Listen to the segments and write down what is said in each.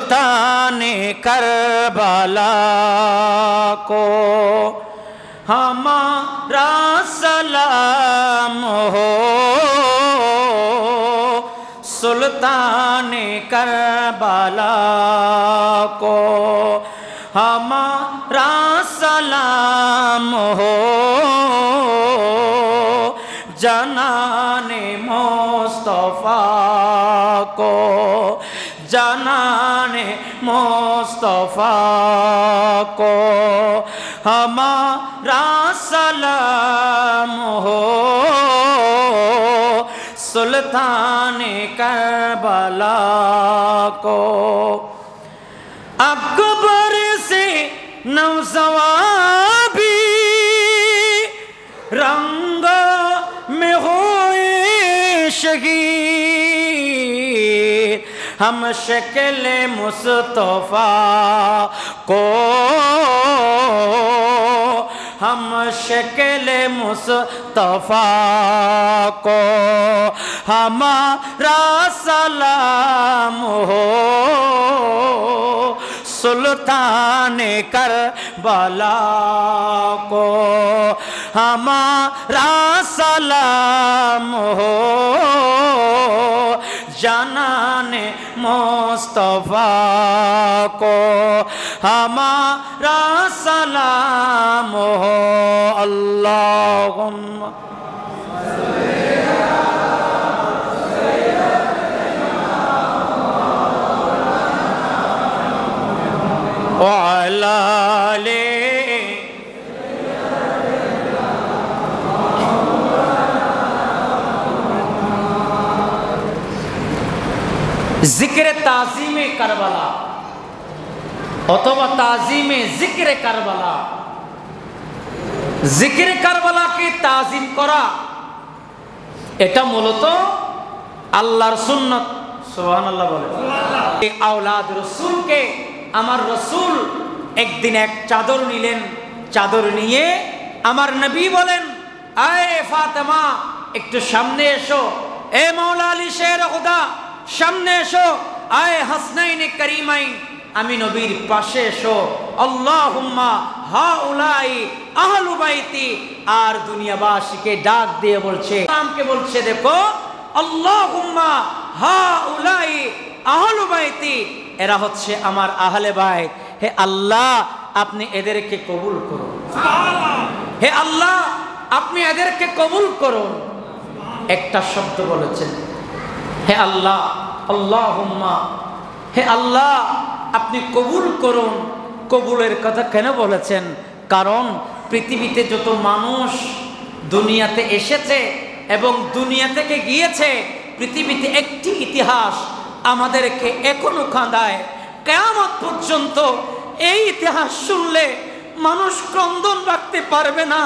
सुल्ताने Karbala को हमारा सलाम हो, सुल्ताने करबला को हमारा सलाम हो, जनाने मुस्तफा को, जनाने मुस्तफा को हमारा सलाम हो, सुल्ताने करबला को। अकबर से नौजवाबी रंग में हुए शहीद, हम शक्ल मुस्तफा को, हम शक्ल मुस्तफा को हमारा सलाम हो, सुल्ताने करबला को हमारा सलाम हो, जनाने मुस्तफा को हमारा सलाम हो। अल्लाहुम्मा व अला आले जिक्र ताज़ीम करबला अथवा ताज़ीम जिक्र करबला, जिक्र करबला के ताज़ीम करा এটা মূলত আল্লাহর সুন্নাত। সুবহানাল্লাহ বলে। এই আওলাদ রাসূলকে আমার রাসূল একদিন এক চাদর নিলেন, চাদর নিয়ে আমার নবী বলেন, আয়ে ফাতেমা একটু সামনে এসো, এ মাওলা আলী শের খুদা সামনে এসো, আয়ে হাসনাইন করিমাইন আমি নবীর পাশে এসো, আল্লাহুম্মা হাউলাই আহলু বাইতি। আর দুনিয়াবাসীকে ডাক দিয়ে বলছে, নামকে বলছে, দেখো আল্লাহুম্মা হাউলাই আহলু বাইতি, এরা হচ্ছে আমার আহলে বাইত। হে আল্লাহ আপনি এদেরকে কবুল করুন, হে আল্লাহ আপনি এদেরকে কবুল করুন। একটা শব্দ বলেছেন, হে আল্লাহ, আল্লাহুম্মা, হে আল্লাহ আপনি কবুল করুন। কবুলের কথা কেন বলেছেন? কারণ পৃথিবীতে যত মানুষ দুনিয়াতে এসেছে এবং দুনিয়া থেকে গিয়েছে, পৃথিবীতে একটি ইতিহাস আমাদেরকে এখনো কাঁদায়। কিয়ামত পর্যন্ত এই ইতিহাস শুনলে মানুষ ক্রন্দন রাখতে পারবে না।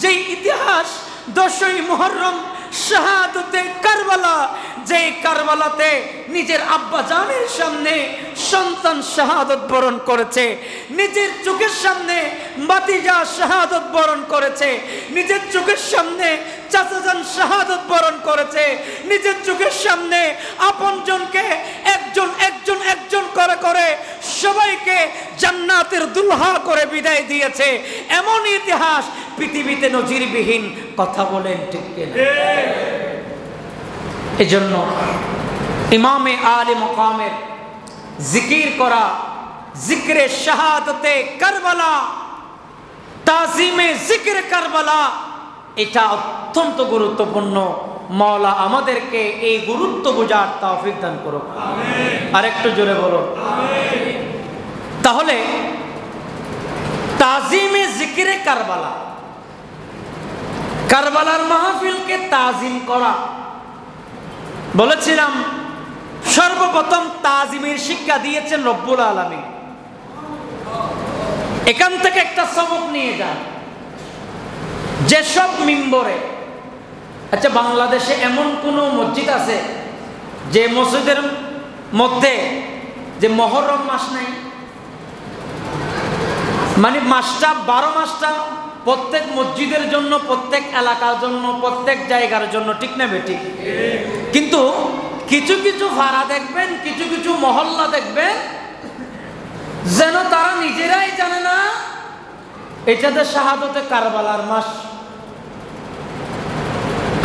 যেই ইতিহাস 10ই মুহররম শাহাদতে কারবালা, যে কারবালাতে নিজের আব্বা জানের সামনে সন্তান শাহাদত বরণ করেছে, নিজের চোখের সামনে ভাতিজা শাহাদত বরণ করেছে, নিজের চোখের সামনে চাচাজান শাহাদত বরণ করেছে, নিজের চোখের সামনে আপনজনকে একজন একজন একজন করে করে সবাইকে জান্নাতের দুলহা করে বিদায় দিয়েছে। এমন ইতিহাস পৃথিবীতে নজিরবিহীন। কথা বলেন ঠিক কিনা? এজন্য ইমামে আলে মাকামের জিকির করা, জিক্রে শাহাদতে কারবালা, তাজিমে জিক্রে কারবালা, এটা অত্যন্ত গুরুত্বপূর্ণ। মওলা আমাদেরকে এই গুরুত্ব বোঝার তৌফিক দান করুক। আমিন। আরেকটু জোরে বলো আমিন। তাহলে তাজিমে জিক্রে কারবালা, কারবালার মাহফিলকে তাজিম করা, বলেছিলাম সর্বপ্রথম তাজিমের শিক্ষা দিয়েছেন রব্বুল আলামিন। এখান থেকে একটা সবক নিয়ে যান। যেসব মিম্বরে, আচ্ছা বাংলাদেশে এমন কোন মসজিদ আছে যে মসজিদের মধ্যে যে মুহররম মাস নাই? মানে মাসটা 12 মাসটা প্রত্যেক মসজিদের জন্য, প্রত্যেক এলাকার জন্য, প্রত্যেক জায়গার জন্য, ঠিক না বেঠিক? কিন্তু কিছু কিছু ভাড়া দেখবেন, কিছু কিছু মহল্লা দেখবেন যেন তারা নিজেরাই জানে না এটাতে শাহাদতে কারবালার মাস।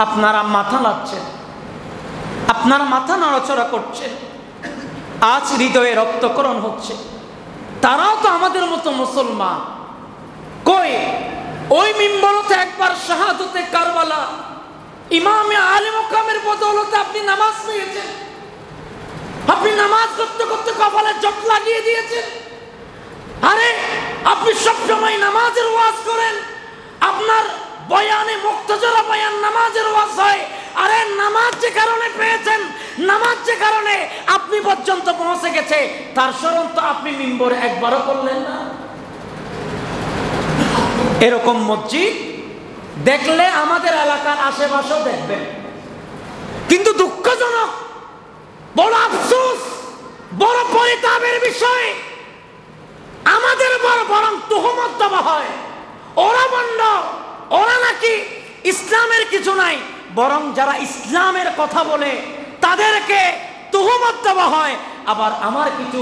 আপনারা মাথা নাড়ছেন, আপনারা মাথা নড়াচড়া করছেন, আজ হৃদয়ে রক্তকরণ হচ্ছে। তারাও তো আমাদের মতো মুসলমান। কই ওই মিম্বরতে একবার শাহাদতে কারবালা ইমামে আলে মুকামের বদৌলতে আপনি নামাজ পেয়েছেন, আপনি নামাজ করতে করতে কপালে জট লাগিয়ে দিয়েছেন। আরে আপনি সবসময় নামাজের ওয়াজ করেন, আপনার বয়ানে মুক্তজরা বয়ান নামাজের ওয়াজ হয়। আরে নামাজ যে কারণে পেয়েছেন, নামাজ যে কারণে আপনি পর্যন্ত পৌঁছে গেছে, তার স্মরণ তো আপনি মিম্বরে একবারও করলেন না। এরকম মসজিদ দেখলে আমাদের এলাকার আশেপাশেও দেখবেন। কিন্তু দুঃখজনক, বড় আফসোস, বড় পরিতাপের বিষয়, আমাদের বরং তুহমত দেওয়া হয়, ওরা বন্ড, ওরা নাকি ইসলামের কিছু নাই, বরং যারা ইসলামের কথা বলে তাদেরকে তুহমত দেওয়া হয়। আবার আমার কিছু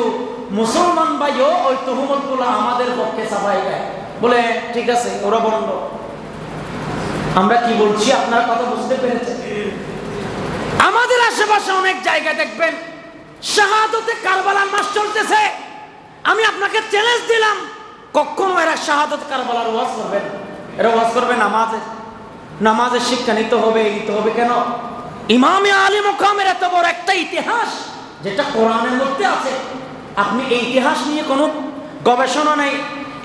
মুসলমান ভাইও ওই তুহমত গুলো আমাদের পক্ষে চাপাই দেয়, বলে ঠিক আছে ওরা বন্ড। আমরা কি বলছি আপনার কথা বুঝতে পেরেছেন? আমাদের আশেপাশে অনেক জায়গায় দেখবেন শাহাদতে কারবালার মাস চলতেছে। আমি আপনাকে চ্যালেঞ্জ দিলাম, কখনো এরা শাহাদত কারবালার ওয়াজ করবেন? এরা ওয়াজ করবে নামাজের শিক্ষা নিতে হবে কেন? ইমামে আলী মুকামের এত বড় একটা ইতিহাস যেটা কোরআনের মধ্যে আছে, আপনি এই ইতিহাস নিয়ে কোনো গবেষণা নেই,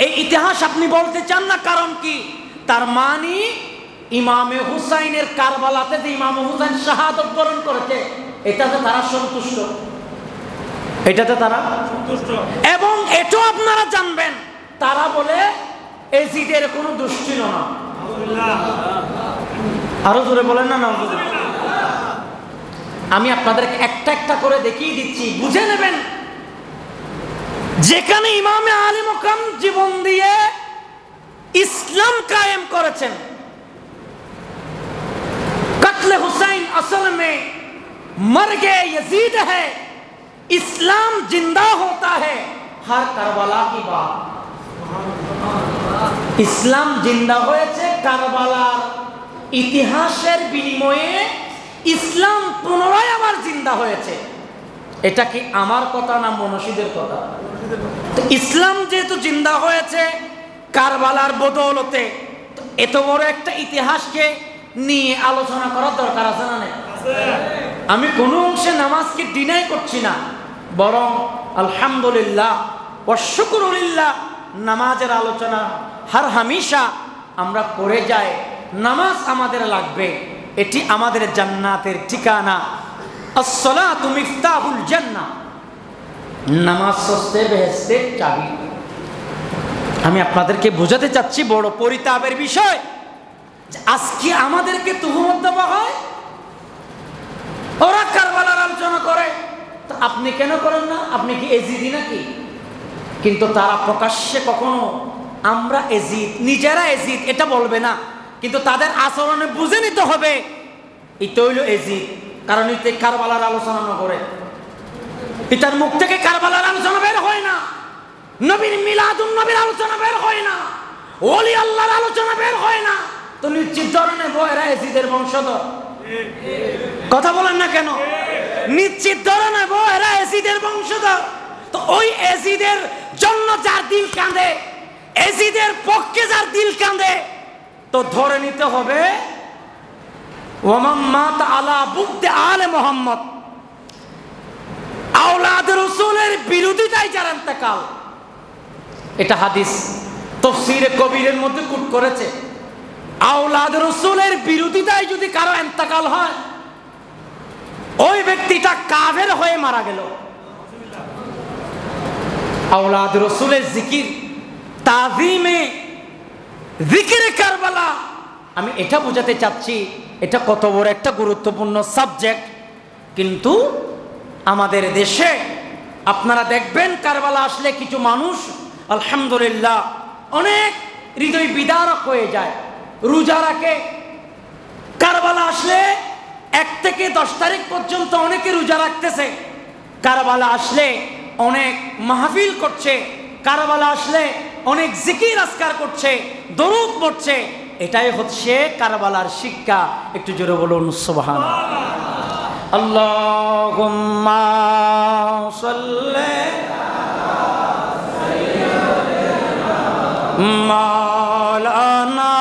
এই ইতিহাস আপনি বলতে চান না। কারণ কি? তার মানে ইমামে হুসাইনের কারবালাতে যে ইমাম হুসাইন শাহাদত বরণ করেছে, এটাতে তারা সন্তুষ্ট, এটাতে তারা সন্তুষ্ট। এবং এটাও আপনারা জানবেন, তারা বলে এজিদের কোনো দোষ ছিল না। আরো জোরে বলেন না। আমি আপনাদেরকে একটা একটা করে দেখিয়ে দিচ্ছি, বুঝে নেবেন। যেখানে ইমামে আলী মুকাম জীবন দিয়ে ইসলাম কায়েম করেছেন, कत्ल हुसैन असल में मर गए यजीद है, इस्लाम जिंदा होता है हर करबला की बात। ইসলাম জিন্দা হয়েছে কারবালার ইতিহাসের বিনিময়ে, ইসলাম পুনরায় আবার জিন্দা হয়েছে। এটা কি আমার কথা না মনীষীদের কথা? ইসলাম যেহেতু জিন্দা হয়েছে কারবালার বদৌলতে, এত বড় একটা ইতিহাসকে নিয়ে আলোচনা করার দরকার আছে না? আমি কোনো অংশে নামাজকে ডিনাই করছি না, বরং আলহামদুলিল্লাহ ওয়া শুকরুলিল্লাহ নামাজের আলোচনা হর হামেশা আমরা করে যাই। নামাজ আমাদের লাগবে, এটি আমাদের জান্নাতের ঠিকানা। আসসালাতু মিফতাহুল জান্নাহ, নামাজ হচ্ছে বেহেশতের চাবি। আমি আপনাদেরকে বোঝাতে চাচ্ছি, বড় পরিতাপের বিষয় আজকে আমাদেরকে তুহমত দেওয়া হয়। ওরা কারবালার আলোচনা করে, তো আপনি কেন করেন না? আপনি কি এজিদি নাকি? কিন্তু তারা প্রকাশ্যে কখনো আমরা এজিদ, নিজেরা এজিদ এটা বলবে না, কিন্তু তাদের আচরণে বুঝে নিতে হবে এটা হইল এজিদ, কারণ এতে কারবালার আলোচনা না করে। এটার মুখ থেকে কারবালার আলোচনা বের হয় না, নবীর মিলাদুন নবীর আলোচনা বের হয় না, ওলি আল্লাহর আলোচনা বের হয় না, তো নিশ্চিত ধরনের এরা এজিদের বংশধর। কথা বলেন না কেন? নিশ্চিত ধরনের এরা এজিদের বংশধর। তো ওই এজিদের জন্য যার দিল কাঁদে, এজিদের পক্ষে যার দিল কাঁদে, তো ধরে নিতে হবে ওয়ামান মাত আলা বুগদে আলে মুহাম্মদ, আওলাদ রাসূলের বিরোধিতায় যার ইন্তেকাল। এটা হাদিস তাফসীরে কবিরের মধ্যে কোট করেছে। আওলাদ রাসূলের বিরোধিতায় যদি কারো ইন্তেকাল হয়, ওই ব্যক্তিটা কাফের হয়ে মারা গেল। আওলাদ রাসূলের জিকির, তাযীমে জিকিরে কারবালা, আমি এটা বোঝাতে চাচ্ছি এটা কত বড় একটা গুরুত্বপূর্ণ সাবজেক্ট। কিন্তু আমাদের দেশে আপনারা দেখবেন কারবালা আসলে কিছু মানুষ আলহামদুলিল্লাহ অনেক হৃদয় বিদারক হয়ে যায়, রোজা রাখে। কারবালা আসলে 1 থেকে 10 তারিখ পর্যন্ত অনেকে রোজা রাখতেছে। কারবালা আসলে অনেক মাহফিল করছে, কারবালা আসলে অনেক জিকির আজকার করছে, দরুদ পড়ছে, এটাই হচ্ছে কারবালার শিক্ষা। একটু জোরে বলুন সুবহানাল্লাহ। আল্লাহুম্মা সাল্লি মাওলানা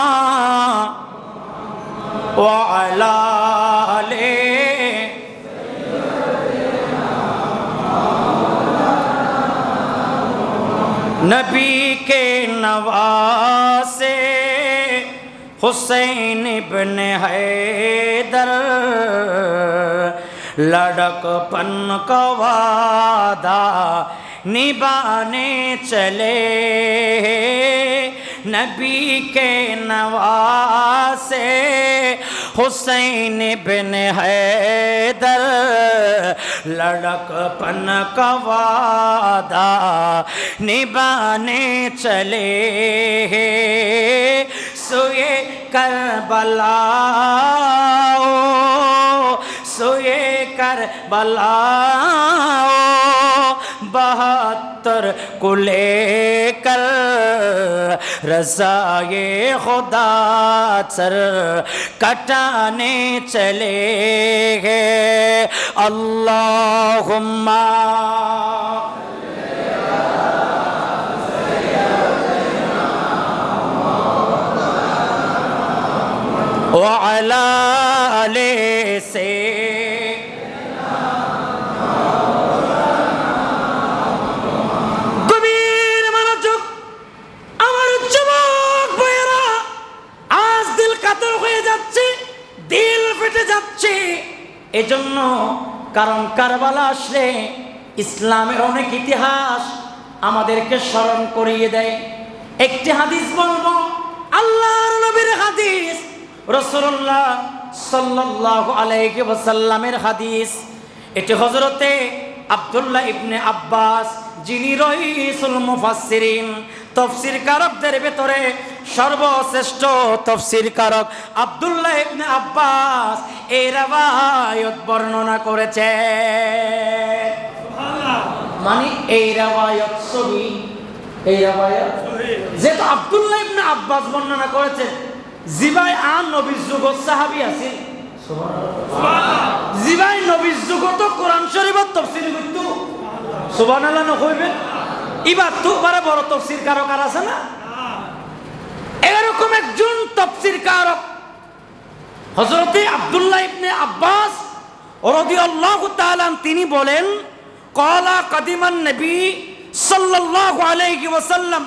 ওয়া আলা আলি नबी के नवासे हुसैन इब्न हैदर लड़कपन का वादा निभाने चले। नबी के नवासे हुसैन इब्न हैदर लड़कपन का वादा निभाने चले। सोए करबला सोए करबला 72 को लेकर रज़ाए खुदा सर कटाने चले हैं। अल्लाहुम्मा व अला आले से এজন্য কারণ কারবালা আসলে ইসলামের অনেক ইতিহাস আমাদেরকে স্মরণ করিয়ে দেয়। একটি হাদিস বলবো, আল্লাহর নবীর হাদিস, রাসূলুল্লাহ সাল্লাল্লাহু আলাইহি ওয়াসাল্লামের হাদিস। এটি হযরতে আব্দুল্লাহ ইবনে আব্বাস, যিনি রাইসুল মুফাসসিরিন, তফসির কারকদের ভেতরে সর্বশ্রেষ্ঠ তফসির কারক আব্দুল্লাহ ইবনে আব্বাস এই riwayat বর্ণনা করেছে। সুবহানাল্লাহ। মানে এই riwayat সহি, এই riwayat যেটা আব্দুল্লাহ ইবনে আব্বাস বর্ণনা করেছেন, জিবাই আন নবীর যুগত সাহাবী আছেন। সুবহানাল্লাহ। জিবাই নবীর যুগত কোরআন শরীফত তফসির করতে সুবহানাল্লাহ নকইবে। এবার তো বড় তফসির কারক আর আছে না? এরকম একজন তফসির কারক হযরতে আব্দুল্লাহ ইবনে আব্বাস রাদিয়াল্লাহু তাআলা তিনি বলেন, ক্বালা কাদিমান নবী সাল্লাল্লাহু আলাইহি ওয়াসাল্লাম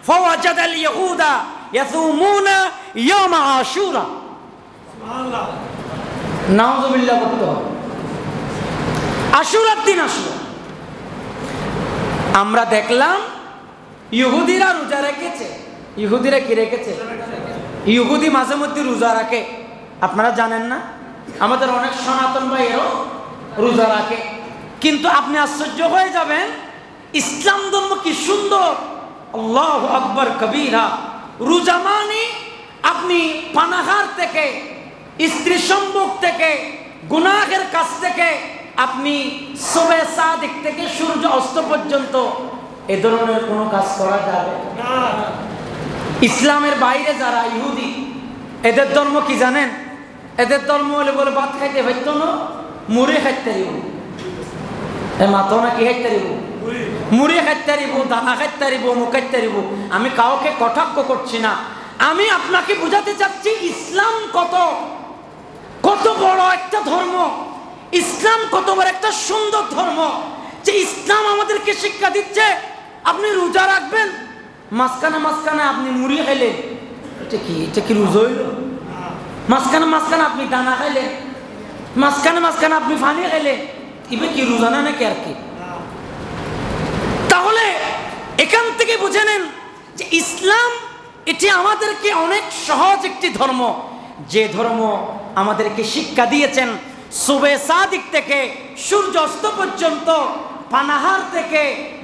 ফাওয়াজাদা আল ইয়াহুদা ইয়াসুমুনা ইয়াওম আশুরা। সুবহানাল্লাহ। নাউযুবিল্লাহ বলতে হবে। আশুরার দিন আসলো, আমরা দেখলাম ইহুদিরা রোজা রেখেছে। ইহুদিরা কি রেখেছে? ইহুদি মাঝে মধ্যে রোজা রাখে, আপনারা জানেন না? আমাদের অনেক সনাতন ভাইয়েরও রোজা রাখে। কিন্তু আপনি আশ্চর্য হয়ে যাবেন, ইসলাম ধর্ম কি সুন্দর! আল্লাহু আকবার কবীরা। রোজা মানে আপনি পানাহার থেকে, স্ত্রী সম্ভোগ থেকে, গুনাহের কাছ থেকে, আপনি সুবে সাদিক থেকে সূর্য অস্ত পর্যন্ত এ ধরনের কোনো কাজ করা যাবে না। ইসলামের বাইরে যারা ইহুদি, এদের ধর্ম কি জানেন? এদের ধর্ম হলে বলে ভাত খাইতে পারতো না, মুড়ি খাইতে দিব। এ মাতো না কি খাইতে দিব? মুড়ি খাইতে দিব, দানা খাইতে দিব, মুখ খাইতে দিব। আমি কাউকে কটাক্ষ করছি না, আমি আপনাকে বোঝাতে চাচ্ছি ইসলাম কত কত বড় একটা ধর্ম, ইসলাম কত বড় একটা সুন্দর ধর্ম, যে ইসলাম আমাদেরকে শিক্ষা দিচ্ছে আপনি রোজা রাখবেন, মাঝখানে মাঝখানে আপনি মুড়ি খাইলেন, এটা কি রোজা হইল? মাঝখানে মাঝখানে আপনি দানা খাইলেন, মাঝখানে মাঝখানে আপনি পানি খাইলেন, এবার কি রোজা না নাকি আর কি? তাহলে এখান থেকে বুঝে নেন যে ইসলাম এটি আমাদেরকে অনেক সহজ একটি ধর্ম, যে ধর্ম আমাদেরকে শিক্ষা দিয়েছেন সুবে সাদিক থেকে সূর্য অস্ত পর্যন্ত পানাহার থেকে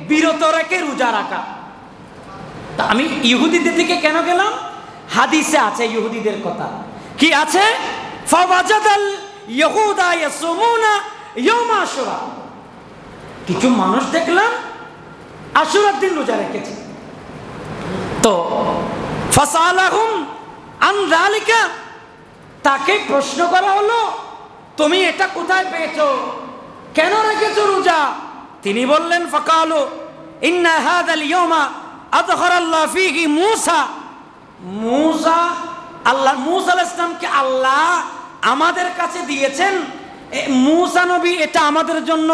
বিরত রেখে রোজা রাখা। তা আমি ইহুদিদের দিকে কেন গেলাম? হাদিসে আছে ইহুদিদের কথা। কি আছে? ফাওয়াজাদাল ইয়াহুদা ইয়াসুমুনা ইয়াওম আশুরা। কিছু মানুষ দেখলাম আশুরার দিন রোজা রেখেছে। তো ফাসালাহুম আন যালিকা, তাকে প্রশ্ন করা হলো তুমি এটা কোথায় পেয়েছো, কেন রেখেছো রোজা? তিনি বললেন ফাকালু ইন্না হাযাল ইয়াওমা আযহারাল্লাহু ফীহি মূসা আলাইহিস সালামকে আল্লাহ আমাদের কাছে দিয়েছেন, মূসা নবী এটা আমাদের জন্য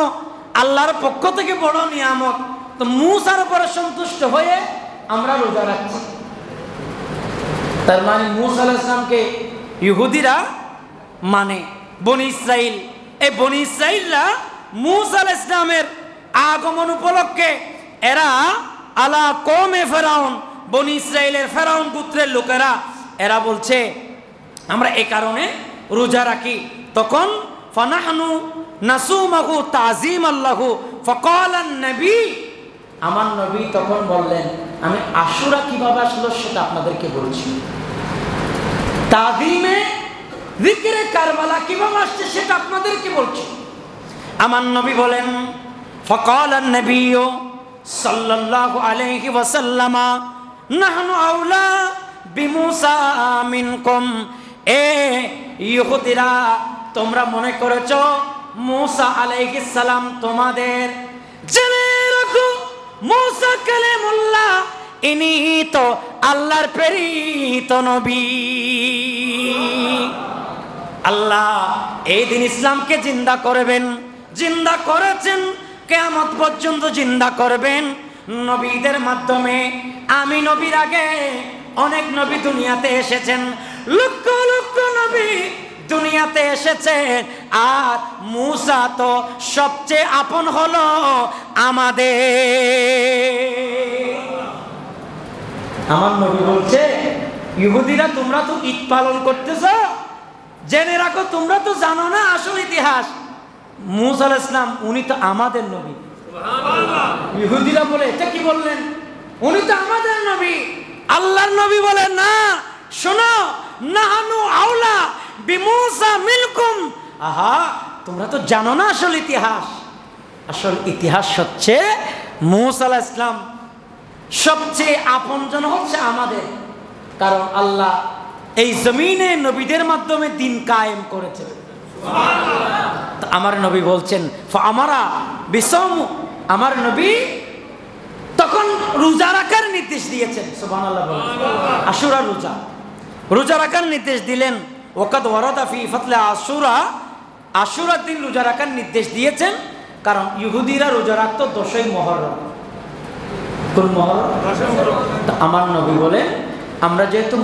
আল্লাহর পক্ষ থেকে বড় নিয়ামত, তো মূসার উপরে সন্তুষ্ট হয়ে আমরা রোজা রাখছি। তার মানে মূসা আলাইহিস সালামকে ইহুদিরা মানে বনি ইসরাইল, এই বনি ইসরাইলরা মূসা আলাইহিস সালামের আগমন উপলক্ষে এরা আলা কওমে ফেরাউন, বনি ইসরাইলের ফেরাউন গোত্রের লোকেরা এরা বলছে আমরা এই কারণে রোজা রাখি। তখন ফানাহনু নাসুমাহু তাযীমান লাহু ফাকালা নবী, আমার নবী তখন বললেন আমি আশুরা কিভাবে আসলো সেটা আপনাদেরকে বলছি, তাযীমে যিকরে কারবালা কিভাবে আসছে সেটা আপনাদেরকে বলছি। আমার নবী বলেন ফাকালা নবী সাল্লাল্লাহু আলাইহি ওয়াসাল্লাম নাহনু আউলা বিমূসা মিনকুম, এ ইহুদিরা তোমরা মনে করেছো মূসা আলাইহিস সালাম তোমাদের, জেনে রাখো মূসা কালিমুল্লাহ, ইনি তো আল্লাহর প্রেরিত নবী। আল্লাহ এই দিন ইসলামকে জিন্দা করবেন, জিন্দা করেছেন, কিয়ামত পর্যন্ত জিন্দা করবেন নবীদের মাধ্যমে। আমি নবীর আগে অনেক নবী দুনিয়াতে এসেছেন, লক্ষ লক্ষ নবী দুনিয়াতে এসেছেন, আর মূসা তো সবচেয়ে আপন হলো আমাদের। আমার নবী বলছে ইহুদিরা তোমরা তো ঈদ পালন করতেছ, জেনে রাখো তোমরা তো জানো না আসল ইতিহাস, মূসা আলাইহিস সালাম উনি তো আমাদের নবী। ইহুদিরা বলে এটা কি বললেন, উনি তো আমাদের নবী। আল্লাহর নবী বলেন না, শোনো নাহানু আউলা বিমূসা মিনকুম, আহা তোমরা তো জানো না আসল ইতিহাস। আসল ইতিহাস হচ্ছে মূসা আলাইহিস সালাম সবচেয়ে আপনজন হচ্ছে আমাদের, কারণ আল্লাহ এই জমিনে নবীদের মাধ্যমে দিন কায়েম করেছে। আমার নবী বলছেন আমারা বিসম, আমার নবী তখন রোজা রাখার নির্দেশ দিয়েছেন। সুবহানাল্লাহ বলেন, আশুরা রোজা রাখার নির্দেশ দিলেন। ওয়াকাদ ওয়ারাদা ফি ফাতলে আশুরা, আশুরার দিন রোজা রাখার নির্দেশ দিয়েছেন, কারণ ইহুদিরা রোজা রাখতো 10ই মুহররম। কোন মুহররম? আমার নবী বলেন আমরা যেহেতু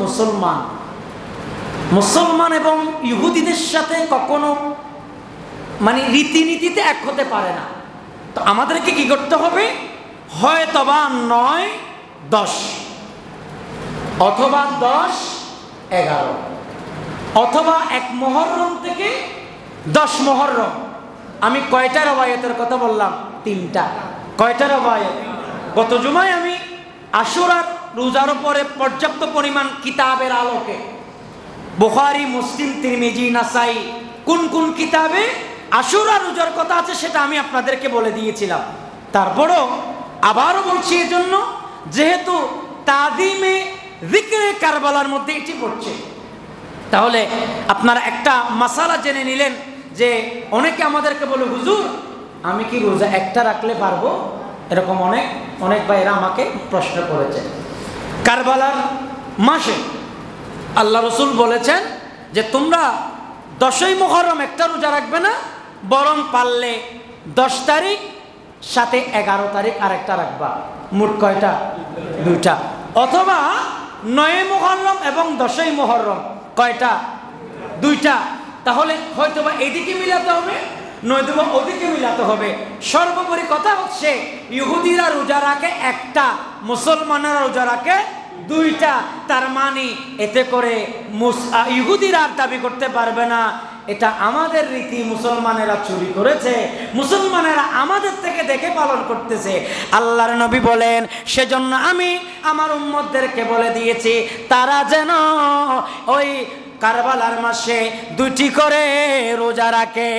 মুসলমান এবং ইহুদিদের সাথে কখনো মানে রীতিনীতিতে এক হতে পারে না, তো আমাদেরকে কি করতে হবে, হয়তোবা 9-10 অথবা 10-11 অথবা 1 মুহররম থেকে 10 মুহররম। আমি কয়টা রওয়ায়াতের কথা বললাম? 3টা। কয়টা রওয়ায়াত? গত জুমায় আমি আশুরার রোজার উপরে পর্যাপ্ত পরিমাণ কিতাবের আলোকে বুখারী, মুসলিম, তিরমিজি, নাসাই কোন কোন কিতাবে আশুরা রোজার কথা আছে সেটা আমি আপনাদেরকে বলে দিয়েছিলাম। তারপরও আবারও বলছি এজন্য যেহেতু তাযীমে যিকরে কারবালার মধ্যে এটি পড়ছে, তাহলে আপনারা একটা মাসালা জেনে নিলেন যে অনেকে আমাদেরকে বলে হুজুর আমি কি রোজা একটা রাখলে পারবো, এরকম অনেক ভাইরা আমাকে প্রশ্ন করেছে। কারবালার মাসে আল্লাহ রসুল বলেছেন যে তোমরা 10ই মুহররম একটা রোজা রাখবে না, বরং পারলে 10 তারিখ সাথে 11 তারিখ আরেকটা রাখবা, মোট কয়টা? 2টা। অথবা 9ই মুহররম এবং 10ই মুহররম কয়টা? 2টা। তাহলে হয়তোবা এদিকে মিলাতে হবে, নয়তোবা ওদিকে মিলাতে হবে। সর্বোপরি কথা হচ্ছে ইহুদিরা রোজা রাখে একটা, মুসলমানেরা রোজা রাখে 2টা। তার মানে এতে করে ইহুদিরা আর দাবি করতে পারবে না এটা আমাদের রীতি, মুসলমানেরা চুরি করেছে, মুসলমানেরা আমাদের থেকে দেখে পালন করতেছে। আল্লাহর নবী বলেন সেজন্য আমি আমার উম্মতদেরকে বলে দিয়েছি তারা যেন ওই কারবালার মাসে 2টি করে রোজা রাখে।